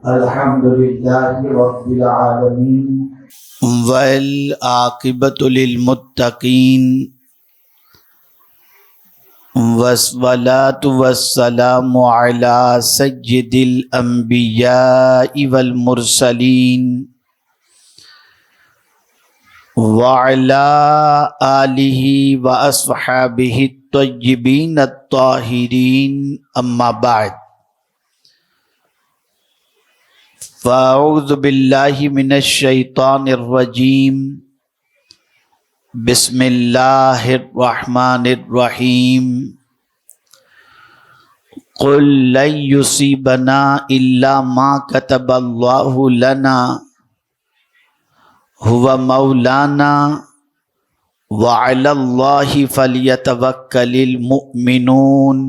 الحمد لله رب العالمين والعاقبۃ للمتقین والصلاۃ والسلام علی سید الانبیاء والمرسلین وعلی آلہ واصحابہ الطیبین الطاہرین، اما بعد، فاعوذ باللہ من الشیطان الرجیم، بسم اللہ الرحمن الرحیم۔ قل لن یصیبنا الا ما کتب اللہ لنا هو مولانا وعلی اللہ فلیتوکل المؤمنون،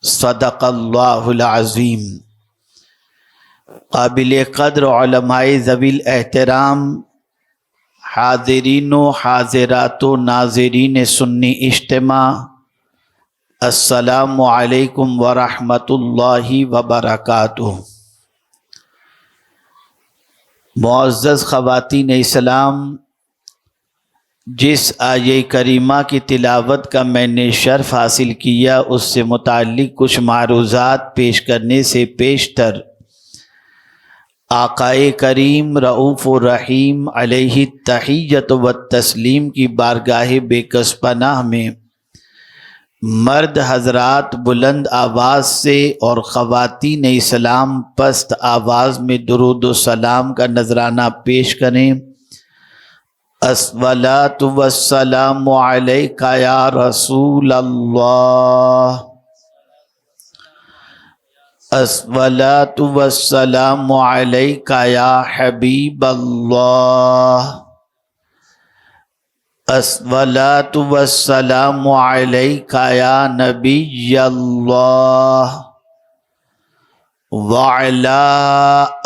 صدق اللہ العظیم۔ قابل قدر علماء ذوی الاحترام، حاضرین و حاضرات و ناظرین سنی اجتماع، السلام علیکم ورحمۃ اللہ وبرکاتہ۔ معزز خواتین اسلام، جس آیہ کریمہ کی تلاوت کا میں نے شرف حاصل کیا، اس سے متعلق کچھ معروضات پیش کرنے سے پیشتر آقائے کریم رؤوف الرحیم علیہ التحیۃ والتسلیم کی بارگاہ بے کس پناہ میں مرد حضرات بلند آواز سے اور خواتین اسلام پست آواز میں درود و سلام کا نذرانہ پیش کریں۔ الصلاۃ والسلام علیک یا رسول اللہ، الصلاۃ والسلام علیک یا حبیب اللہ، الصلاۃ والسلام علیک یا نبی اللہ، وعلی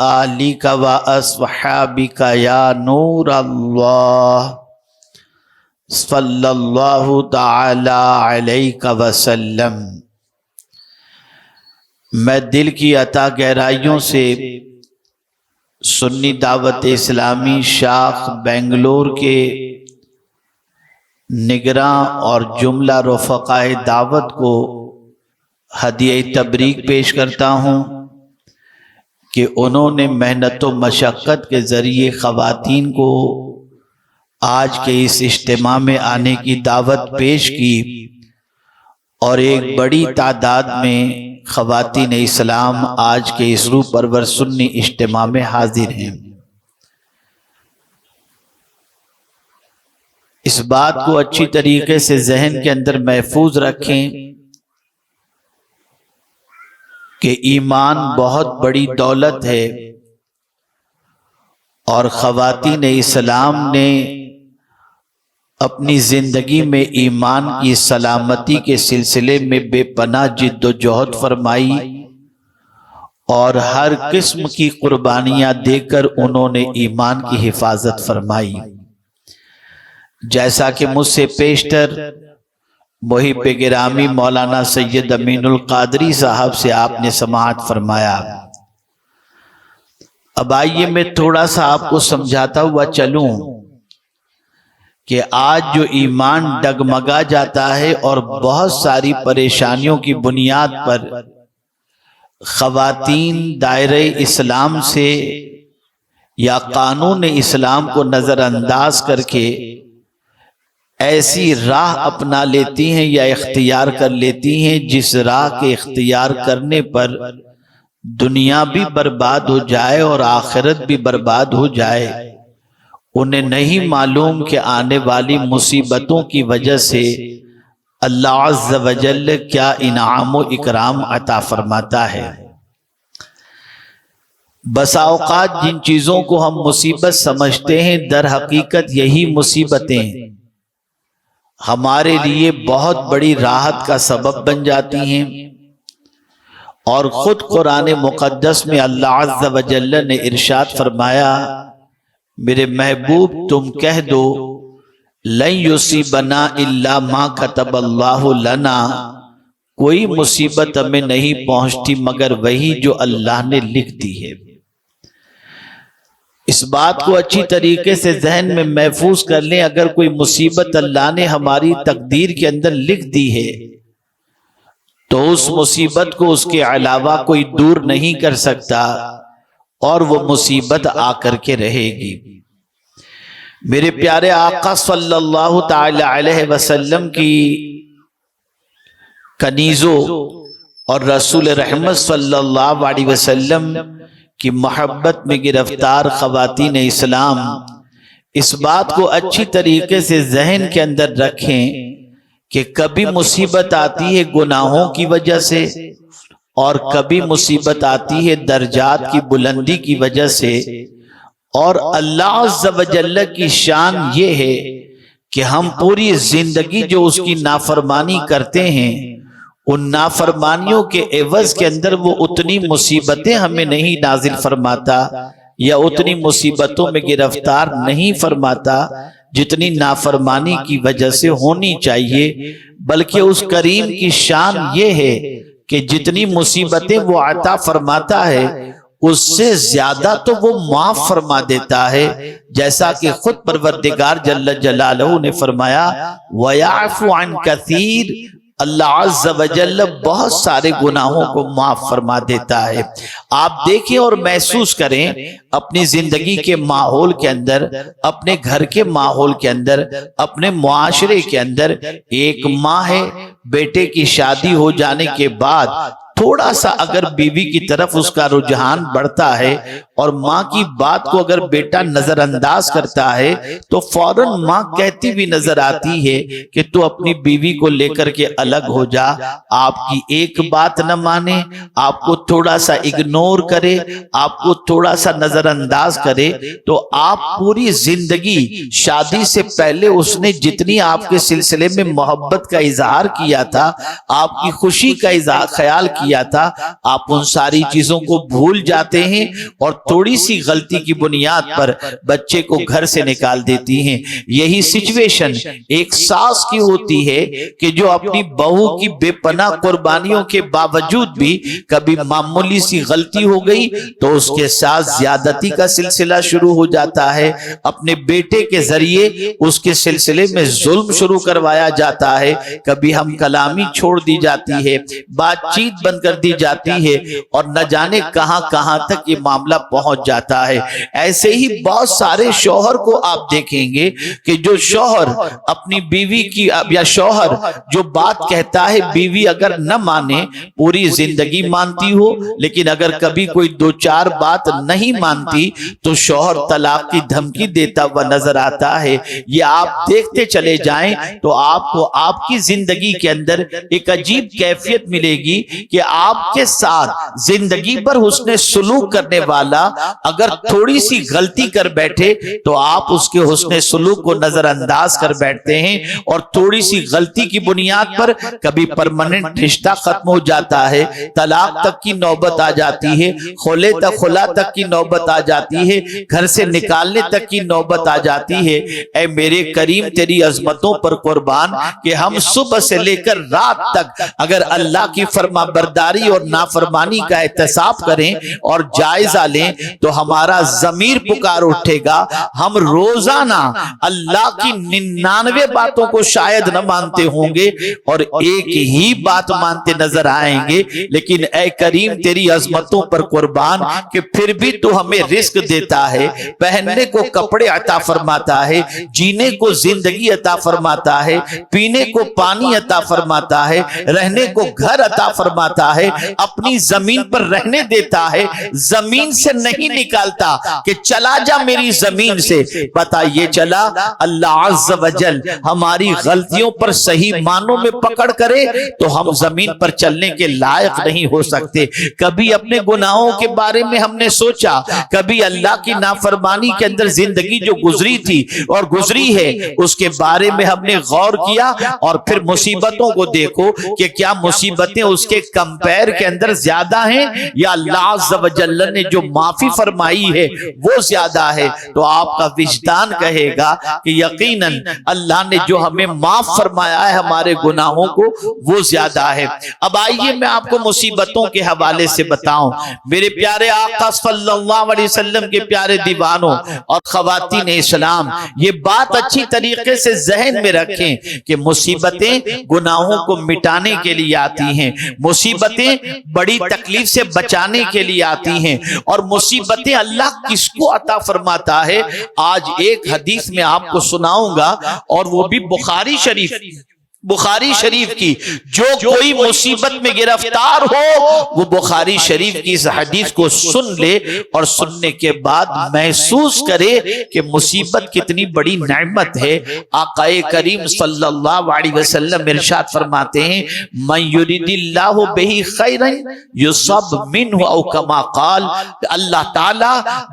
آلک واصحابک یا نور اللہ، صلی اللہ تعالی علیہ وسلم۔ میں دل کی عطا گہرائیوں سے سنی دعوت اسلامی شاخ بنگلور کے نگراں اور جملہ رفقائے دعوت کو ہدیہ تبریک پیش کرتا ہوں کہ انہوں نے محنت و مشقت کے ذریعے خواتین کو آج کے اس اجتماع میں آنے کی دعوت پیش کی، اور ایک بڑی تعداد میں خواتین اسلام آج کے اس روح پرور سنی اجتماع میں حاضر ہیں۔ اس بات کو اچھی طریقے سے ذہن کے اندر محفوظ رکھیں کہ ایمان بہت بڑی دولت ہے، اور خواتین اسلام نے اپنی زندگی میں ایمان کی سلامتی کے سلسلے میں بے پناہ جد و جہد فرمائی، اور ہر قسم کی قربانیاں دے کر انہوں نے ایمان کی حفاظت فرمائی۔ جیسا کہ مجھ سے پیشتر محب گرامی مولانا سید امین القادری صاحب سے آپ نے سماعت فرمایا۔ اب آئیے میں تھوڑا سا آپ کو سمجھاتا ہوا چلوں کہ آج جو ایمان ڈگمگا جاتا ہے اور بہت ساری پریشانیوں کی بنیاد پر خواتین دائرہ اسلام سے یا قانون اسلام کو نظر انداز کر کے ایسی راہ اپنا لیتی ہیں یا اختیار کر لیتی ہیں جس راہ کے اختیار کرنے پر دنیا بھی برباد ہو جائے اور آخرت بھی برباد ہو جائے۔ انہیں نہیں معلوم کہ آنے والی مصیبتوں کی وجہ سے اللہ عز و جل کیا انعام و اکرام عطا فرماتا ہے۔ بسا اوقات جن چیزوں کو ہم مصیبت سمجھتے ہیں، در حقیقت یہی مصیبتیں ہمارے لیے بہت بڑی راحت کا سبب بن جاتی ہیں، اور خود قرآن مقدس میں اللہ عز و جل نے ارشاد فرمایا، میرے محبوب تم کہہ دو لن یصیبنا الا ما کتب اللہ لنا، کوئی مصیبت ہمیں نہیں پہنچتی مگر وہی جو اللہ نے لکھ دی ہے۔ اس بات کو اچھی طریقے سے ذہن میں محفوظ کر لیں، اگر کوئی مصیبت اللہ نے ہماری تقدیر کے اندر لکھ دی ہے تو اس مصیبت کو اس کے علاوہ کوئی دور نہیں کر سکتا، اور وہ مصیبت آ کر کے رہے گی۔ میرے پیارے آقا صلی اللہ تعالی علیہ وسلم کی کنیزوں اور رسول رحمت صلی اللہ علیہ وسلم کی محبت میں گرفتار خواتین اسلام اس بات کو اچھی طریقے سے ذہن کے اندر رکھیں کہ کبھی مصیبت آتی ہے گناہوں کی وجہ سے، اور کبھی مصیبت آتی ہے درجات کی بلندی کی وجہ سے، اور اللہ عز و جل کی شان یہ ہے کہ ہم پوری زندگی جو اس کی نافرمانی کرتے ہیں، ان نافرمانیوں کے عوض کے اندر وہ اتنی مصیبتیں ہمیں نہیں نازل فرماتا یا اتنی مصیبتوں میں گرفتار نہیں فرماتا جتنی نافرمانی کی وجہ سے ہونی چاہیے، بلکہ اس کریم کی شان یہ ہے کہ جتنی مصیبتیں وہ عطا فرماتا ہے اس سے زیادہ تو وہ معاف فرما دیتا ہے، جیسا کہ خود پروردگار جل جلالہ نے فرمایا وَيَعْفُ عَنْ كَثِيرٍ، اللہ عز و جل بہت سارے گناہوں کو معاف فرما دیتا ہے۔ آپ دیکھیں اور محسوس کریں اپنی زندگی کے ماحول کے اندر، اپنے گھر کے ماحول کے اندر، اپنے معاشرے کے اندر، ایک ماں ہے، بیٹے کی شادی ہو جانے کے بعد تھوڑا سا اگر بیوی کی طرف اس کا رجحان بڑھتا ہے اور ماں کی بات کو اگر بیٹا نظر انداز کرتا ہے تو فوراً ماں کہتی بھی نظر آتی ہے کہ تو اپنی بیوی کو لے کر کے الگ ہو جا، آپ کی ایک بات نہ مانے، آپ کو تھوڑا سا اگنور کرے، آپ کو تھوڑا سا نظر انداز کرے، تو آپ پوری زندگی شادی سے پہلے اس نے جتنی آپ کے سلسلے میں محبت کا اظہار کیا تھا، آپ کی خوشی کا خیال کیا تھا، آپ ان ساری چیزوں کو بھول جاتے ہیں اور تھوڑی سی غلطی کی بنیاد پر بچے کو گھر سے نکال دیتی ہیں۔ یہی سچویشن ایک ساس کی ہوتی ہے کہ جو اپنی بہو کی بے پناہ قربانیوں کے باوجود بھی کبھی معمولی سی غلطی ہو گئی تو اس کے ساتھ زیادتی کا سلسلہ شروع ہو جاتا ہے، اپنے بیٹے کے ذریعے اس کے سلسلے میں ظلم شروع کروایا جاتا ہے، کبھی ہم کلامی چھوڑ دی جاتی ہے، بات چیت بند کر دی جاتی ہے، اور نہ جانے کہاں کہاں تک یہ معاملہ پہنچ جاتا ہے۔ ایسے ہی بہت سارے شوہر کو آپ دیکھیں گے کہ جو شوہر اپنی بیوی کی یا شوہر جو بات کہتا ہے بیوی اگر نہ مانے، پوری زندگی مانتی ہو لیکن اگر کبھی کوئی دو چار بات نہیں مانتی تو شوہر طلاق کی دھمکی دیتا ہوا نظر آتا ہے۔ یہ آپ دیکھتے چلے جائیں تو آپ کو آپ کی زندگی کے اندر ایک عجیب کیفیت ملے گی کہ آپ کے ساتھ زندگی پر حسن سلوک کرنے والا اگر تھوڑی سی غلطی کر بیٹھے تو آپ اس کے حسن سلوک کو نظر انداز کر بیٹھتے ہیں، اور تھوڑی سی غلطی کی بنیاد پر کبھی پرماننٹ رشتہ ختم ہو جاتا ہے، طلاق تک کی نوبت آ جاتی ہے، خلا تک کی نوبت آ جاتی ہے، گھر سے نکالنے تک کی نوبت آ جاتی ہے۔ اے میرے کریم تیری عظمتوں پر قربان کہ ہم صبح سے لے کر رات تک اگر اللہ کی فرما برداری اور نافرمانی کا احتساب کریں اور جائزہ لیں تو ہمارا ضمیر پکار اٹھے گا، ہم روزانہ اللہ کی 99 باتوں کو شاید نہ مانتے ہوں گے اور ایک ہی بات مانتے نظر آئیں گے، لیکن اے کریم تیری عظمتوں پر قربان کہ پھر بھی تو ہمیں رزق دیتا ہے، پہننے کو کپڑے عطا فرماتا ہے، جینے کو زندگی عطا فرماتا ہے، پینے کو پانی عطا فرماتا ہے، رہنے کو گھر عطا فرماتا ہے، اپنی زمین پر رہنے دیتا ہے، زمین سے نہیں نکالتا کہ چلا جا میری زمین سے۔ پتہ یہ چلا اللہ عز و جل ہماری غلطیوں پر صحیح معنوں میں پکڑ کرے تو ہم زمین پر چلنے کے لائق نہیں ہو سکتے۔ کبھی اپنے گناہوں کے بارے میں ہم نے سوچا، کبھی اللہ کی نافرمانی کے اندر زندگی جو گزری تھی اور گزری ہے اس کے بارے میں ہم نے غور کیا، اور پھر مصیبتوں کو دیکھو کہ کیا مصیبتیں اس کے کمپیر کے اندر زیادہ ہیں یا اللہ عز و جل نے جو معاف معافی فرمائی ہے وہ زیادہ ہے، تو آپ کا وجدان کہے گا کہ یقیناً اللہ نے جو ہمیں معاف فرمایا ہے ہمارے گناہوں کو وہ زیادہ ہے۔ اب آئیے میں آپ کو مصیبتوں کے حوالے سے بتاؤں۔ میرے پیارے آقا صلی اللہ علیہ وسلم کے پیارے دیوانوں اور خواتین اسلام، یہ بات اچھی طریقے سے ذہن میں رکھیں کہ مصیبتیں گناہوں کو مٹانے کے لیے آتی ہیں، مصیبتیں بڑی تکلیف سے بچانے کے لیے آتی ہیں، اور مصیبتیں اللہ کس کو عطا فرماتا ہے آج ایک حدیث میں آپ کو سناؤں گا، اور وہ بھی بخاری شریف کی۔ جو کوئی مصیبت میں گرفتار ہو وہ بخاری شریف کی اس حدیث کو سن لے، اور سننے کے بعد محسوس کرے کہ مصیبت کتنی بڑی نعمت ہے۔ آقا کریم صلی اللہ علیہ وسلم ارشاد فرماتے ہیں من یرید اللہ بہ خیرا یصب منہ، او کما قال، اللہ تعالی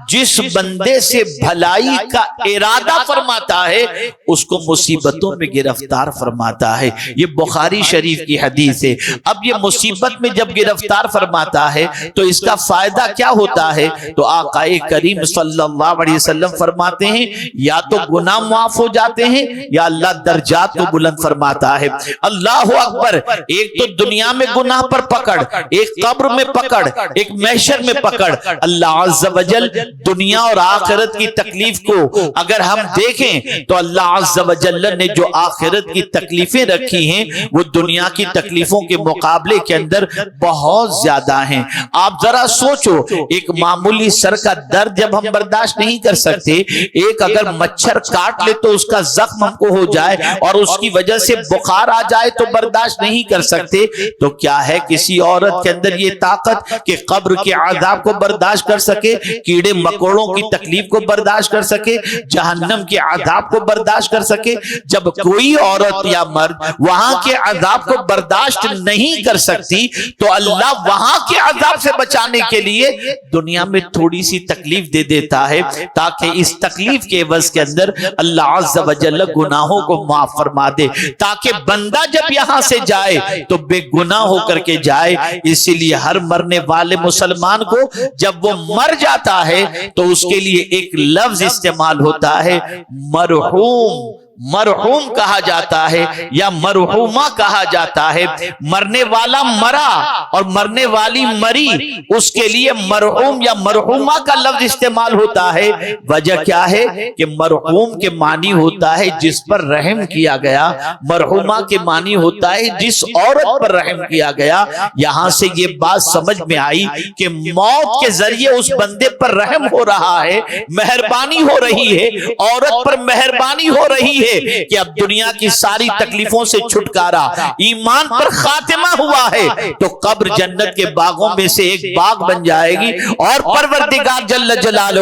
جس بندے سے بھلائی کا ارادہ فرماتا ہے اس کو مصیبتوں میں گرفتار فرماتا ہے۔ یہ بخاری شریف کی حدیث ہے۔ اب یہ مصیبت میں جب گرفتار فرماتا ہے تو اس کا فائدہ کیا ہوتا ہے؟ تو آقا کریم صلی اللہ علیہ وسلم فرماتے ہیں یا تو گناہ معاف ہو جاتے ہیں یا اللہ درجات کو بلند فرماتا ہے۔ اللہ اکبر! ایک تو دنیا میں گناہ پر پکڑ، ایک قبر میں پکڑ، ایک محشر میں پکڑ۔ اللہ عز و جل دنیا اور آخرت کی تکلیف کو اگر ہم دیکھیں تو اللہ عز و جل نے جو آخرت کی تکلیفیں رکھی ہیں وہ دنیا کی تکلیفوں کے مقابلے کے اندر بہت زیادہ ہیں۔ آپ ذرا سوچو، ایک معمولی سر کا درد جب ہم برداشت نہیں کر سکتے، ایک اگر مچھر کاٹ لے تو اس کا زخم ہم کو ہو جائے اور اس کی وجہ سے بخار آ جائے تو برداشت نہیں کر سکتے، تو کیا ہے کسی عورت کے اندر یہ طاقت کہ قبر کے عذاب کو برداشت کر سکے، کیڑے مکوڑوں کی تکلیف کو برداشت کر سکے، جہنم کے عذاب کو برداشت کر سکے؟ جب کوئی عورت یا مرد وہاں کے عذاب کو برداشت نہیں کر سکتی تو اللہ وہاں کے عذاب سے بچانے کے لیے دنیا میں تھوڑی سی تکلیف دے دیتا ہے، تاکہ اس تکلیف کے عوض کے اندر اللہ عز و جل گناہوں کو معاف فرما دے، تاکہ بندہ جب یہاں سے جائے تو بے گناہ ہو کر کے جائے۔ اسی لیے ہر مرنے والے مسلمان کو جب وہ مر جاتا ہے تو اس کے لیے ایک لفظ استعمال ہوتا ہے، مرحوم۔ مرحوم کہا جاتا ہے یا مرحومہ کہا جاتا ہے۔ مرنے والا مرا اور مرنے والی مری، اس کے لیے مرحوم یا مرحومہ کا لفظ استعمال ہوتا ہے۔ وجہ کیا ہے کہ مرحوم کے معنی ہوتا ہے جس پر رحم کیا گیا، مرحومہ کے معنی ہوتا ہے جس عورت پر رحم کیا گیا۔ یہاں سے یہ بات سمجھ میں آئی کہ موت کے ذریعے اس بندے پر رحم ہو رہا ہے، مہربانی ہو رہی ہے، عورت پر مہربانی ہو رہی ہے کہ اب دنیا کی ساری تکلیفوں سے چھٹکارا، ایمان پر خاتمہ ہوا ہے تو قبر جنت کے باغوں میں سے ایک باغ بن جائے گی، اور پروردگار جل جلالہ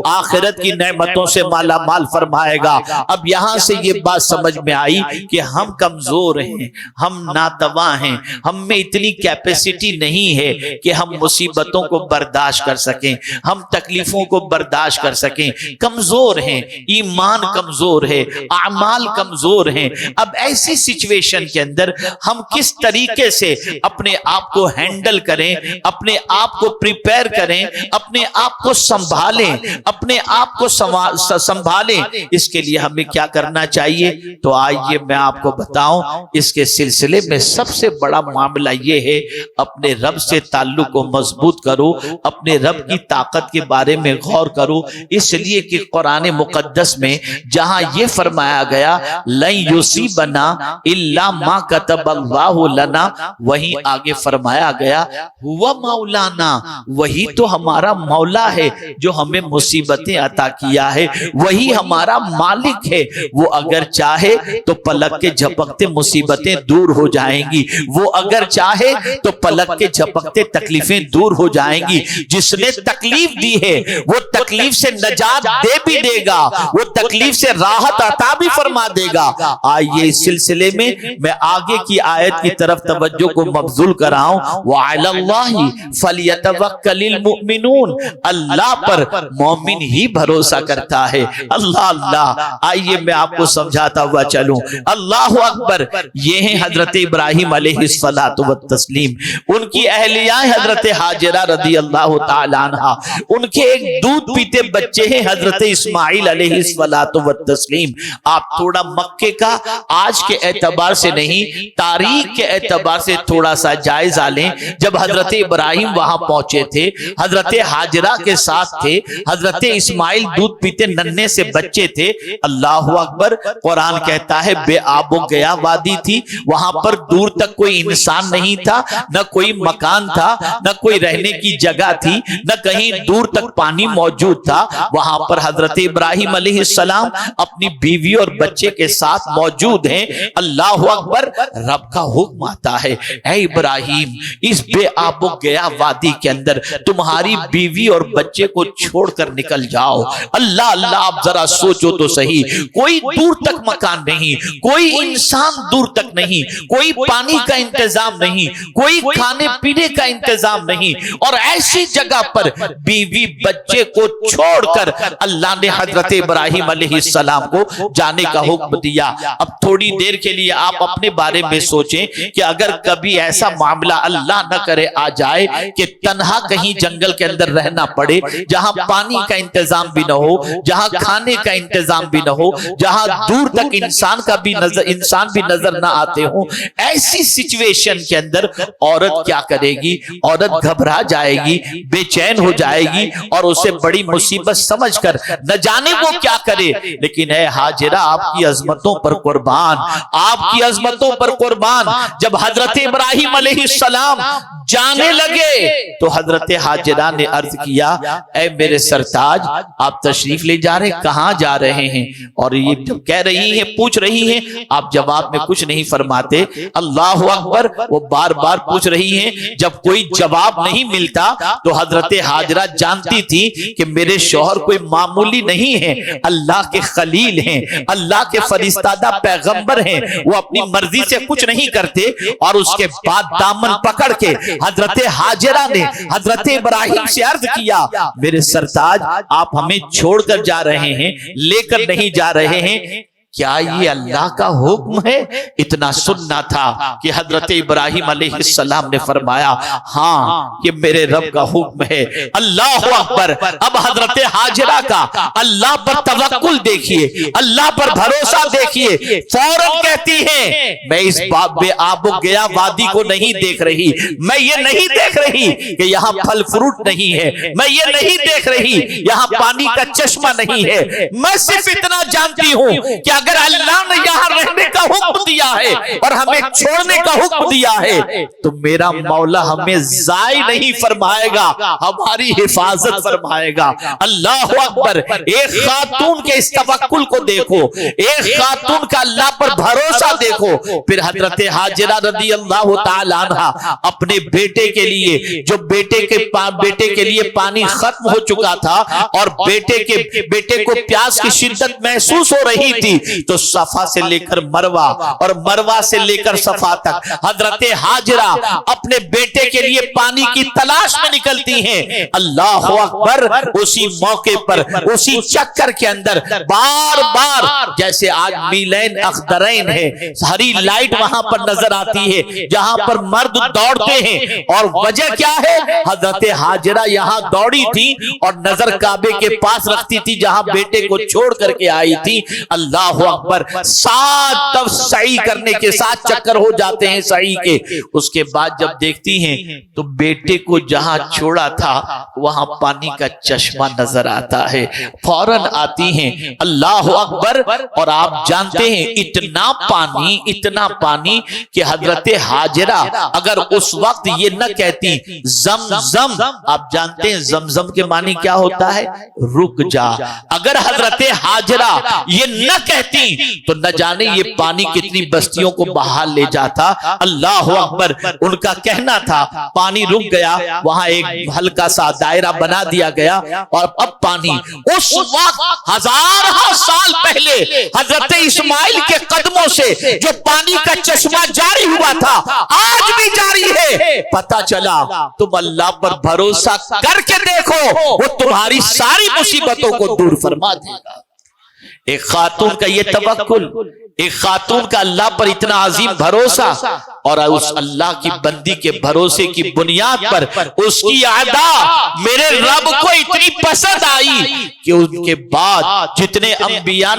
آخرت کی نعمتوں سے مالا مال فرمائے گا۔ اب یہاں سے یہ بات سمجھ میں آئی کہ ہم کمزور ہیں، ہم ناتواں ہیں، ہم میں اتنی کیپیسٹی نہیں ہے کہ ہم مصیبتوں کو برداشت کر سکیں، ہم تکلیفوں کو برداشت کر سکیں، کمزور ہیں، ایمان کمزور ہے، اعمال کمزور ہیں۔ اب ایسی سچویشن کے اندر ہم کس طریقے سے اپنے آپ کو ہینڈل کریں، اپنے آپ کو پریپیئر کریں، اپنے آپ کو سنبھالیں، اپنے آپ کو سنبھالیں، اس کے لیے ہمیں کیا کرنا چاہیے؟ تو آئیے میں آپ کو بتاؤں۔ اس کے سلسلے میں سب سے بڑا معاملہ یہ ہے اپنے رب سے تعلق کو مضبوط کرو، اپنے رب کی طاقت کے بارے میں غور کرو، اس لیے کہ قرآن مقدس میں جہاں یہ فرمایا گیا لن یصیبنا الا ما کتب اللہ لنا، وہیں آگے فرمایا گیا ہوا مولانا، وہی تو ہمارا مولا ہے جو ہمیں مصیبتیں عطا کیا ہے، وہی ہمارا مالک ہے، وہ اگر چاہے تو پلک کے جھپکتے مصیبتیں دور ہو جائیں گی، وہ اگر چاہے تو پلک کے جھپکتے تکلیفیں دور ہو جائیں گی۔ جس نے تکلیف دی ہے وہ تکلیف سے نجات دے بھی دے گا، وہ تکلیف سے راحت عطا بھی بھی فرما دے گا۔ آئیے اس سلسلے میں میں آگے کی آیت کی طرف توجہ کو مبذول کراؤں، وَعَلَى اللَّهِ فَلْيَتَوَكَّلِ الْمُؤْمِنُونَ، اللہ پر مومن ہی بھروسہ کرتا ہے۔ اللہ اللہ، آئیے میں آپ کو سمجھاتا ہوا چلوں۔ اللہ اکبر، یہ ہیں حضرت ابراہیم علیہ السلام، ان کی اہلیہ حضرت حاجرہ رضی اللہ تعالیٰ عنہ، ان کے ایک دودھ پیتے بچے ہیں حضرت اسماعیل علیہ السلام۔ آپ تھوڑا مکے کا آج کے اعتبار سے نہیں، تاریخ کے اعتبار سے تھوڑا سا جائزہ لیں۔ جب حضرت ابراہیم وہاں پہنچے تھے، حضرت حاجرہ کے ساتھ تھے، حضرت اسماعیل دودھ پیتے ننھے سے بچے تھے۔ اللہ اکبر، قرآن کہتا ہے بے آب و گیا وادی تھی، وہاں پر دور تک کوئی انسان نہیں تھا، نہ کوئی مکان تھا، نہ کوئی رہنے کی جگہ تھی، نہ کہیں دور تک پانی موجود تھا۔ وہاں پر حضرت ابراہیم علیہ السلام اپنی بیوی اور بچے کے ساتھ موجود ہیں۔ اللہ اکبر، رب کا حکم آتا ہے، اے ابراہیم، اس بے آب و گیا وادی کے اندر تمہاری بیوی اور بچے کو چھوڑ کر نکل جاؤ۔ اللہ اللہ، آپ ذرا سوچو تو صحیح، کوئی دور تک مکان نہیں، کوئی انسان دور تک نہیں، کوئی پانی کا انتظام نہیں، کوئی کھانے پینے کا انتظام نہیں، اور ایسی جگہ پر بیوی بچے کو چھوڑ کر اللہ نے حضرت ابراہیم علیہ السلام کو جانے کا حکم دیا۔ اب تھوڑی دیر کے لیے آپ اپنے بارے میں سوچیں کہ اگر کبھی ایسا معاملہ اللہ نہ کرے آ جائے کہ تنہا کہیں جنگل کے اندر رہنا پڑے، جہاں پانی کا انتظام بھی نہ ہو، جہاں کھانے کا انتظام بھی نہ ہو، جہاں دور تک انسان بھی نظر نہ آتے ہوں، ایسی سچویشن کے اندر عورت کیا کرے گی؟ عورت گھبرا جائے گی، بے چین ہو جائے گی، اور اسے بڑی مصیبت سمجھ کر نہ جانے وہ کیا کرے۔ لیکن اے حاجرہ، آپ کی عظمتوں پر قربان، آپ کی عظمتوں پر قربان، جب حضرت ابراہیم علیہ السلام جانے لگے تو حضرت حاجرہ نے عرض کیا، اے میرے سرتاج، آپ تشریف لے جا رہے، کہاں جا رہے ہیں؟ اور یہ جب کہہ رہی ہیں، پوچھ رہی ہیں، آپ جواب میں کچھ نہیں فرماتے۔ اللہ اکبر، وہ بار بار پوچھ رہی ہیں، جب کوئی جواب نہیں ملتا تو حضرت حاجرہ جانتی تھی کہ میرے شوہر کوئی معمولی نہیں ہے، اللہ کے خلیل ہیں، اللہ کے فرستادہ پیغمبر ہیں، وہ اپنی مرضی سے کچھ نہیں کرتے۔ اور اس کے بعد دامن پکڑ کے حضرت حاجرہ نے حضرت ابراہیم سے عرض کیا، میرے سرتاج، آپ ہمیں چھوڑ کر جا رہے ہیں، لے کر نہیں جا رہے ہیں، کیا یہ اللہ کا حکم ہے؟ اتنا سننا تھا کہ حضرت ابراہیم علیہ السلام نے فرمایا، ہاں یہ میرے رب کا حکم ہے۔ اللہ اکبر، اب حضرت حاجرہ کا اللہ پر توکل دیکھیے، اللہ پر بھروسہ دیکھیے، فوراً کہتی ہیں، میں اس بے آب و گیا وادی کو نہیں دیکھ رہی، میں یہ نہیں دیکھ رہی کہ یہاں پھل فروٹ نہیں ہے، میں یہ نہیں دیکھ رہی یہاں پانی کا چشمہ نہیں ہے، میں صرف اتنا جانتی ہوں کہ اگر اللہ نے یہاں رہنے کا حکم دیا ہے اور ہمیں چھوڑنے کا حکم دیا ہے تو میرا مولا ہمیں ضائع نہیں فرمائے گا، ہماری حفاظت فرمائے گا۔ اللہ اکبر، ایک خاتون کے اس توکل کو دیکھو، ایک خاتون کا اللہ پر بھروسہ دیکھو۔ پھر حضرت حاجرہ رضی اللہ تعالی عنہ اپنے بیٹے کے لیے، جو بیٹے کے لیے پانی ختم ہو چکا تھا اور بیٹے کو پیاس کی شدت محسوس ہو رہی تھی، تو صفا سے لے کر مروہ اور مروہ سے لے کر صفا تک حضرت حاجرہ اپنے بیٹے کے لیے پانی کی تلاش میں نکلتی ہیں۔ اللہ اکبر، اسی موقع پر، اسی چکر کے اندر بار بار، جیسے آج میلین اخضرین ہے، ہری لائٹ وہاں پر نظر آتی ہے جہاں پر مرد دوڑتے ہیں، اور وجہ کیا ہے؟ حضرت حاجرہ یہاں دوڑی تھی اور نظر کعبے کے پاس رکھتی تھی جہاں بیٹے کو چھوڑ کر کے آئی تھی۔ اللہ اکبر، 7 طرف سعی کرنے کے ساتھ چکر ہو جاتے ہیں سعی کے۔ اس کے بعد جب دیکھتی ہیں تو بیٹے کو جہاں چھوڑا تھا وہاں پانی کا چشمہ نظر آتا ہے، فوراً آتی ہیں۔ اللہ اکبر، اور آپ جانتے ہیں اتنا پانی کہ حضرت حاجرہ اگر اس وقت یہ نہ کہتی زمزم، آپ جانتے ہیں زمزم کے معنی کیا ہوتا ہے؟ رک جا۔ اگر حضرت حاجرہ یہ نہ کہتی کہتی تو نہ جانے یہ پانی کتنی بستیوں کو بہا لے جاتا. اللہ اکبر. ان کا کہنا تھا پانی رک گیا, وہاں ایک ہلکا سا دائرہ بنا دیا گیا, اور اب پانی اس وقت ہزاروں سال پہلے حضرت اسماعیل کے قدموں سے جو پانی کا چشمہ جاری ہوا تھا آج بھی جاری ہے. پتہ چلا تم اللہ پر بھروسہ کر کے دیکھو, وہ تمہاری ساری مصیبتوں کو دور فرما دے گا. ایک خاتون کا یہ توکل, ایک خاتون کا اللہ پر اتنا عظیم بھروسہ, اور اس اللہ کی بندی کے بھروسے کی بنیاد پر اس کی ادا میرے رب کو اتنی پسند آئی کہ ان کے بعد جتنے انبیاء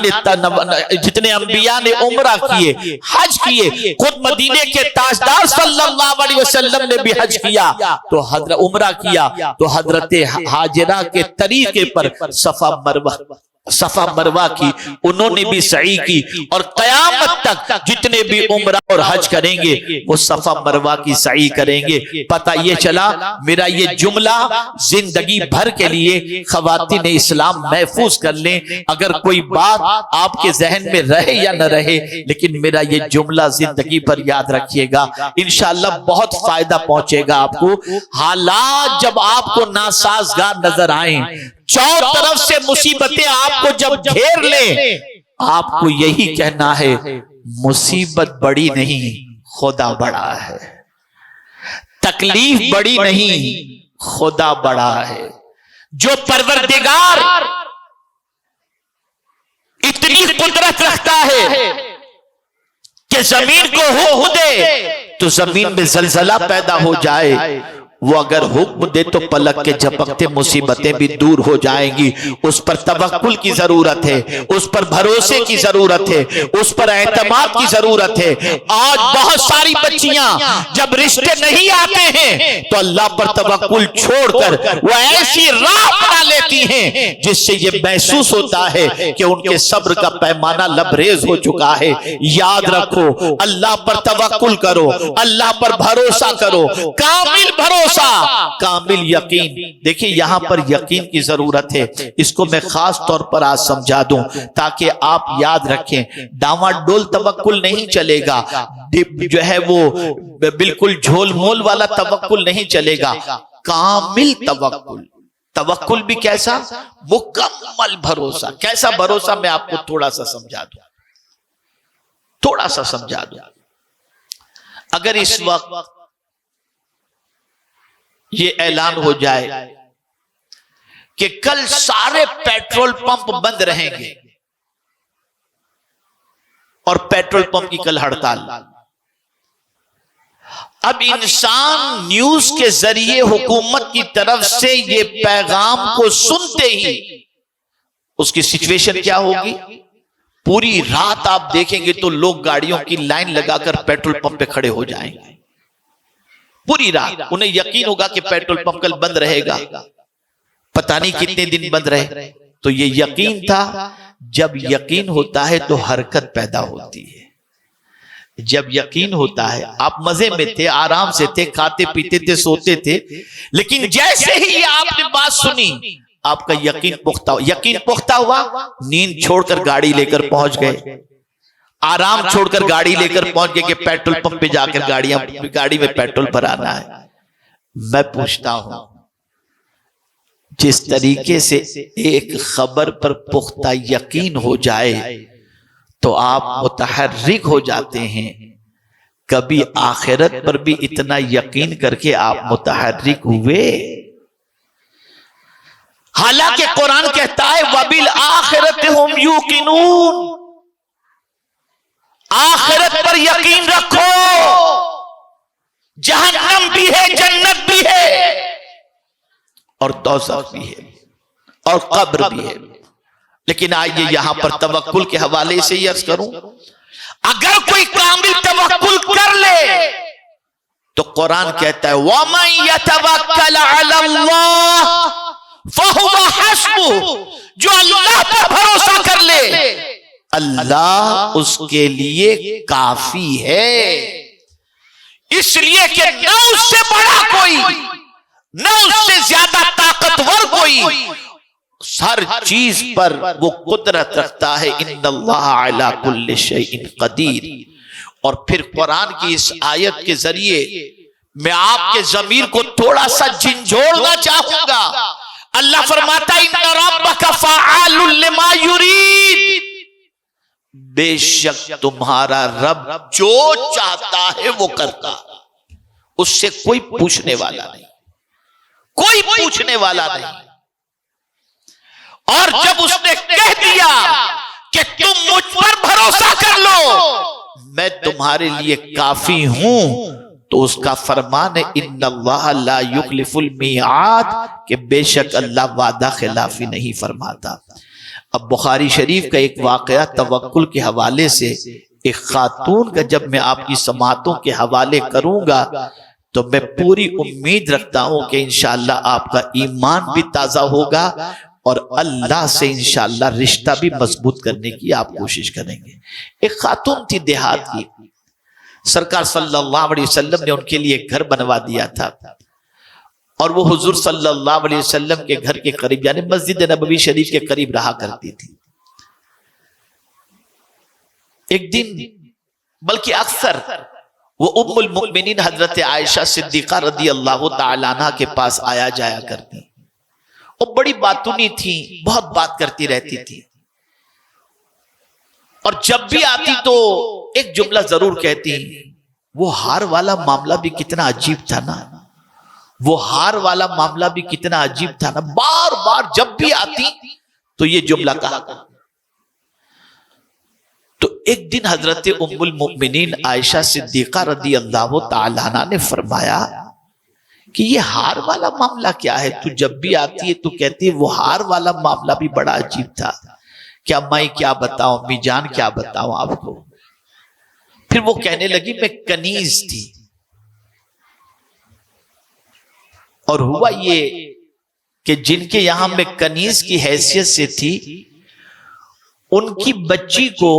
نے عمرہ کیے, حج کیے, خود مدینے کے تاجدار صلی اللہ علیہ وسلم نے بھی حج کیا تو حضرت عمرہ کیا تو حضرت ہاجرہ کے طریقے پر صفا مروہ کی انہوں نے بھی سعی کی, اور قیامت تک جتنے بھی عمرہ اور حج کریں گے وہ صفا مروہ کی سعی کریں گے. پتہ یہ چلا میرا یہ جملہ زندگی بھر کے لیے خواتین اسلام محفوظ کر لیں. اگر کوئی بات آپ کے ذہن میں رہے یا نہ رہے, لیکن میرا یہ جملہ زندگی پر یاد رکھیے گا, انشاءاللہ بہت فائدہ پہنچے گا آپ کو. حالات جب آپ کو ناسازگار نظر آئیں, چاروں طرف سے مصیبتیں آپ کو جب گھیر لیں, آپ کو یہی کہنا ہے مصیبت بڑی نہیں خدا بڑا ہے, تکلیف بڑی نہیں خدا بڑا ہے. جو پروردگار اتنی قدرت رکھتا ہے کہ زمین کو حکم دے تو زمین میں زلزلہ پیدا ہو جائے, وہ اگر حکم دے تو پلک کے جھپکتے مصیبتیں بھی دور ہو جائیں گی. اس پر توکل کی ضرورت ہے, اس پر بھروسے کی ضرورت ہے, اس پر اعتماد کی ضرورت ہے. آج بہت ساری بچیاں جب رشتے نہیں آتے ہیں تو اللہ پر توکل چھوڑ کر وہ ایسی راہ بنا لیتی ہیں جس سے یہ محسوس ہوتا ہے کہ ان کے صبر کا پیمانہ لبریز ہو چکا ہے. یاد رکھو, اللہ پر توکل کرو, اللہ پر بھروسہ کرو, کامل بھروسہ, کامل یقین. دیکھیں یہاں پر یقین کی ضرورت ہے, اس کو میں خاص طور پر آج سمجھا دوں تاکہ آپ یاد رکھیں. ڈاواں ڈول توکل نہیں چلے گا, جو ہے وہ بالکل جھول مول والا توکل نہیں چلے گا. کامل توکل. توکل بھی کیسا؟ مکمل بھروسہ. کیسا بھروسہ میں آپ کو تھوڑا سا سمجھا دوں. اگر اس وقت یہ اعلان ہو جائے کہ کل سارے پیٹرول پمپ بند رہیں گے اور پیٹرول پمپ کی کل ہڑتال, اب انسان نیوز کے ذریعے حکومت کی طرف سے یہ پیغام کو سنتے ہی اس کی سچویشن کیا ہوگی؟ پوری رات آپ دیکھیں گے تو لوگ گاڑیوں کی لائن لگا کر پیٹرول پمپ پہ کھڑے ہو جائیں گے. پوری رات انہیں یقین ہوگا کہ پیٹرول پمپ کل بند رہے گا, پتہ نہیں کتنے دن بند رہے. تو یہ یقین تھا. جب یقین ہوتا ہے تو حرکت پیدا ہوتی ہے. جب یقین ہوتا ہے, آپ مزے میں تھے, آرام سے تھے, کھاتے پیتے تھے, سوتے تھے, لیکن جیسے ہی آپ نے بات سنی آپ کا یقین پختہ ہوا, نیند چھوڑ کر گاڑی لے کر پہنچ گئے, آرام چھوڑ کر گاڑی لے کر پہنچ گئے کہ پیٹرول پمپ پہ جا کر گاڑی میں پیٹرول بھرانا ہے. میں پوچھتا ہوں, جس طریقے سے ایک خبر پر پختہ یقین ہو جائے تو آپ متحرک ہو جاتے ہیں, کبھی آخرت پر بھی اتنا یقین کر کے آپ متحرک ہوئے؟ حالانکہ قرآن کہتا ہے وَبِالْآخِرَةِ هُمْ يُوقِنُونَ, آخرت پر یقین رکھو. جہنم بھی ہے, جنت بھی ہے, اور دوزخ بھی ہے, اور قبر بھی ہے. لیکن آئیے یہاں پر توکل کے حوالے سے یہ عرض کروں, اگر کوئی کامل توکل کر لے تو قرآن کہتا ہے وَمَن يَتَوَكَّلْ عَلَى اللَّهِ فَهُوَ حَسْبُهُ, جو اللہ پر بھروسہ کر لے اللہ اس کے لیے کافی ہے. اس لیے کہ نہ اس سے بڑا کوئی, نہ اس سے زیادہ طاقتور کوئی, ہر چیز پر وہ قدرت رکھتا ہے. ان اللہ علی کل شیء قدیر. اور پھر قرآن کی اس آیت کے ذریعے میں آپ کے ضمیر کو تھوڑا سا جھنجھوڑنا چاہوں گا. اللہ فرماتا ہے ان ربک فعال لما یرید. بے شک تمہارا رب جو چاہتا ہے وہ کرتا ہے. اس سے کوئی پوچھنے والا نہیں, کوئی پوچھنے والا نہیں. اور جب اس نے کہہ دیا کہ تم مجھ پر بھروسہ کر لو, میں تمہارے لیے کافی ہوں, تو اس کا فرمان ہے ان اللہ لا یخلف المیعاد, کہ بے شک اللہ وعدہ خلافی نہیں فرماتا. اب بخاری شریف کا ایک واقعہ توکل کے حوالے سے, ایک خاتون کا جب میں آپ کی سماعتوں کے حوالے کروں گا تو میں پوری امید رکھتا ہوں کہ انشاءاللہ آپ کا ایمان بھی تازہ ہوگا اور اللہ سے انشاءاللہ رشتہ بھی مضبوط کرنے کی آپ کوشش کریں گے. ایک خاتون تھی دیہات کی, سرکار صلی اللہ علیہ وسلم نے ان کے لیے گھر بنوا دیا تھا, اور وہ حضور صلی اللہ علیہ وسلم کے گھر کے قریب یعنی مسجد نبوی شریف کے قریب رہا کرتی تھی. ایک دن بلکہ اکثر وہ ام المؤمنین حضرت عائشہ صدیقہ رضی اللہ تعالی عنہ کے پاس آیا جایا کرتی. وہ بڑی باتونی تھی, بہت بات کرتی رہتی تھی, اور جب بھی آتی تو ایک جملہ ضرور کہتی, وہ ہار والا معاملہ بھی کتنا عجیب تھا نا, وہ ہار والا معاملہ بھی کتنا عجیب تھا نا. بار بار جب بھی آتی تو یہ جملہ کہا. تو ایک دن حضرت ام المؤمنین عائشہ صدیقہ رضی اللہ تعالی عنہ نے فرمایا کہ یہ ہار والا معاملہ کیا ہے, تو جب بھی آتی ہے تو کہتی ہے وہ ہار والا معاملہ بھی بڑا عجیب تھا. کیا میں کیا بتاؤں, امی جان کیا بتاؤں آپ کو. پھر وہ کہنے لگی میں کنیز تھی, اور ہوا یہ کہ جن کے یہاں میں کنیز کی حیثیت سے تھی, ان کی بچی کو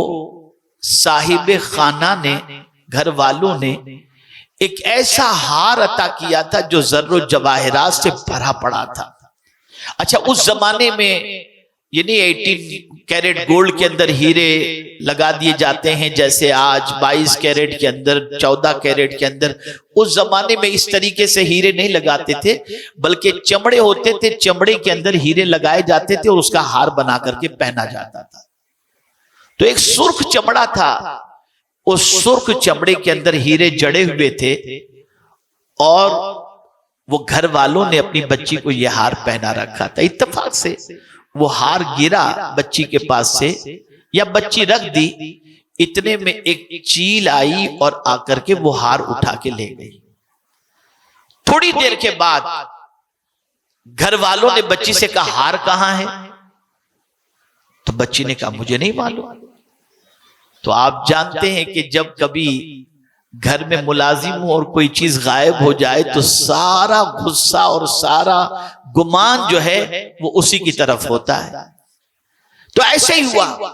صاحب خانہ نے, گھر والوں نے ایک ایسا ہار عطا کیا تھا جو زر و جواہرات سے بھرا پڑا تھا. اچھا اس زمانے میں یعنی 18 کیرٹ گولڈ کے اندر ہیرے لگا دیے جاتے ہیں جیسے آج 22 کیرٹ کے اندر, 14 کیرٹ کے اندر. اس زمانے میں اس طریقے سے ہیرے نہیں لگاتے تھے, بلکہ چمڑے ہوتے تھے, چمڑے کے اندر ہیرے لگائے جاتے تھے اور اس کا ہار بنا کر کے پہنا جاتا تھا. تو ایک سرخ چمڑا تھا, اس سرخ چمڑے کے اندر ہیرے جڑے ہوئے تھے, اور وہ گھر والوں نے اپنی بچی کو یہ ہار پہنا رکھا تھا. اتفاق سے وہ ہار گرا بچی کے پاس سے, یا بچی رکھ دی, اتنے میں ایک چیل آئی اور آ کر کے وہ ہار اٹھا کے لے گئی. تھوڑی دیر کے بعد گھر والوں نے بچی سے کہا ہار کہاں ہے, تو بچی نے کہا مجھے نہیں معلوم. تو آپ جانتے ہیں کہ جب کبھی گھر میں ملازم ہو اور کوئی چیز غائب ہو جائے تو سارا غصہ اور سارا گمان جو ہے وہ اسی کی طرف ہوتا ہے. تو ایسے ہی ہوا,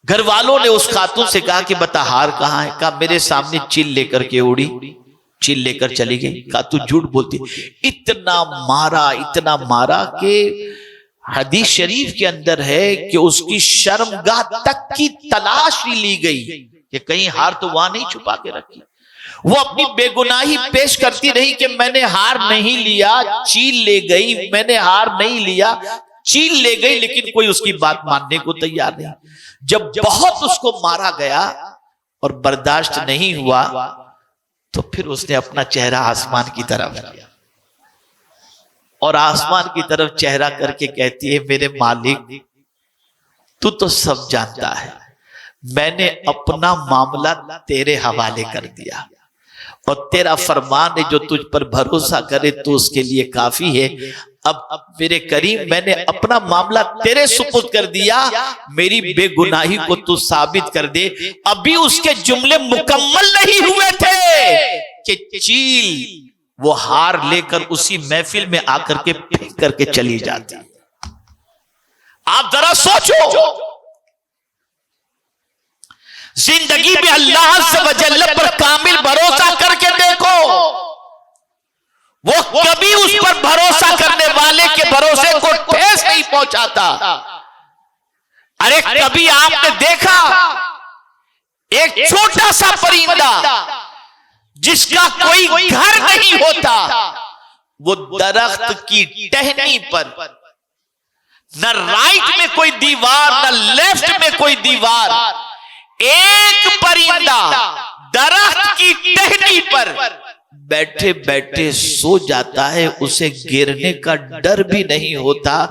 گھر والوں نے اس خاتون سے کہا کہ بتا ہار کہاں ہے. کہا میرے سامنے چیل لے کر کے اڑی, چیل لے کر چلی گئی. کہا تو جھوٹ بولتی. اتنا مارا کہ حدیث شریف کے اندر ہے کہ اس کی شرمگاہ تک کی تلاش لی گئی کہ کہیں ہار تو وہاں نہیں چھپا کے رکھی. وہ اپنی بے گناہی پیش کرتی رہی کہ میں نے ہار نہیں لیا, چیل لے گئی, میں نے ہار نہیں لیا, چیل لے گئی, لیکن کوئی اس کی بات ماننے کو تیار نہیں. جب بہت اس کو مارا گیا اور برداشت نہیں ہوا تو پھر اس نے اپنا چہرہ آسمان کی طرف کیا, اور آسمان کی طرف چہرہ کر کے کہتی ہے میرے مالک تو سب جانتا ہے, میں نے اپنا معاملہ تیرے حوالے کر دیا, اور تیرا فرمان ہے جو تجھ پر بھروسہ کرے تو اس کے لیے کافی ہے. اب میرے کریم میں نے اپنا معاملہ تیرے سپرد کر دیا, میری بے گناہی کو تو ثابت کر دے. ابھی اس کے جملے مکمل نہیں ہوئے تھے کہ چیل وہ ہار لے کر اسی محفل میں آ کر کے پھینک کر کے چلی جاتی. آپ ذرا سوچو, زندگی میں اللہ عز و جل پر کامل بھروسہ کر کے دیکھو, وہ کبھی اس پر بھروسہ کرنے والے کے بھروسے کو پہنچاتا۔ ارے کبھی آپ نے دیکھا ایک چھوٹا سا پرندہ جس کا کوئی گھر نہیں ہوتا، وہ درخت کی ٹہنی پر، نہ رائٹ میں کوئی دیوار نہ لیفٹ میں کوئی دیوار، ایک پرندہ درخت کی ٹہنی پر بیٹھے بیٹھے سو جاتا ہے، اسے گرنے کا ڈر بھی نہیں ہوتا۔